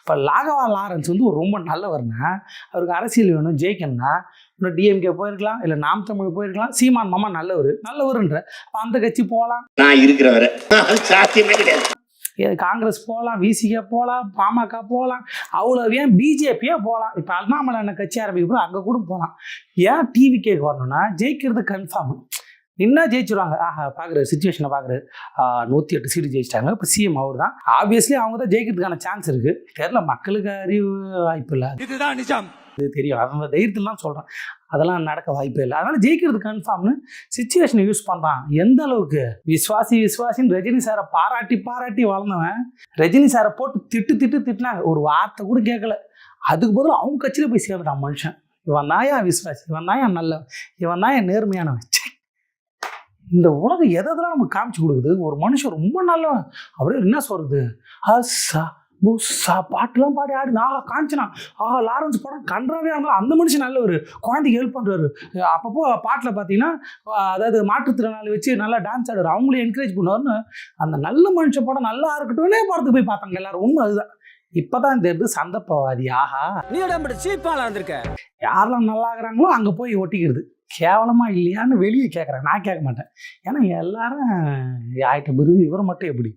இப்போ லாகவா லாரன்ஸ் வந்து ஒரு ரொம்ப நல்லவர்னா, அவருக்கு அரசியல் வேணும், ஜெயிக்கணும்னா இன்னும் டிஎம்கே போயிருக்கலாம், இல்லை நாம் தமிழ் போயிருக்கலாம். சீமான் மாமா நல்லவருன்ற அந்த கட்சி போகலாம். நான் இருக்கிறவரை சாத்தியமே கிடையாது. காங்கிரஸ் போகலாம், விசிகே போகலாம், பாமக போகலாம், அவ்வளோ ஏன் பிஜேபியே போகலாம். இப்போ அண்ணாமலை என்ன கட்சி ஆரம்பிக்கிறோம் அங்கே கூட போகலாம். ஏன் டிவிகேக்கு வரணும்னா ஜெயிக்கிறது கன்ஃபார்மு. நின்னா ஜெயிச்சிருவாங்க. பார்க்குற சுச்சுவேஷனை பார்க்குறது 108 சீட்டு ஜெயிச்சிட்டாங்க. இப்போ சிஎம் அவர் தான். ஆப்வியஸ்லி அவங்க தான் ஜெயிக்கிறதுக்கான சான்ஸ் இருக்குது. தெரியல, மக்களுக்கு அறிவு வாய்ப்பு இல்லை. இதுதான் நிஜம், இது தெரியும். அந்த தைரியத்தில் தான் சொல்கிறேன், அதெல்லாம் நடக்க வாய்ப்பே இல்லை. அதனால் ஜெயிக்கிறது கன்ஃபார்ம்னு சிச்சுவேஷனை யூஸ் பண்ணுறான். எந்த அளவுக்கு விஸ்வாசின்னு ரஜினி சாரை பாராட்டி வளர்ந்தவன் ரஜினி சாரை போட்டு திட்டுனாங்க. ஒரு வார்த்தை கூட கேட்கல. அதுக்கு பதில் அவங்க கட்சியில் போய் சேர்ந்துட்டான் மனுஷன். இவன் தான் ஏன் விஸ்வாசி, இவன் தான் ஏன் நல்லவன், இவன் தான் ஏன் நேர்மையானவன். இந்த உலகம் எதெல்லாம் நமக்கு காமிச்சு கொடுக்குது. ஒரு மனுஷன் ரொம்ப நல்லவன் அப்படியே என்ன சொல்றது, பாட்டுலாம் பாடி ஆடு காமிச்சினா லாரன்ஸ் படம் கன்றாவே இருந்தாலும் அந்த மனுஷன் நல்லவர். குழந்தைக்கு ஹெல்ப் பண்ணுறாரு. அப்பப்போ பாட்டில் பார்த்தீங்கன்னா அதாவது மாற்றுத்திறனாளி வச்சு நல்லா டான்ஸ் ஆடுறாரு, அவங்களே என்கரேஜ் பண்ணுவார்னு. அந்த நல்ல மனுஷன் படம் நல்லா இருக்கட்டும்னே படத்துக்கு போய் பார்த்தாங்க எல்லாரும். உண்மை அதுதான். இப்பதான் தெரியுது சந்தர்ப்பவாதி. நீ யாரெல்லாம் நல்லா இருக்கிறாங்களோ அங்கே போய் ஒட்டிக்கிறது. கேவலமா இல்லையான்னு வெளியே கேட்குறேன், நான் கேட்க மாட்டேன். ஏன்னா எல்லாரும் ஆயிட்ட பிறகு இவரை மட்டும் எப்படி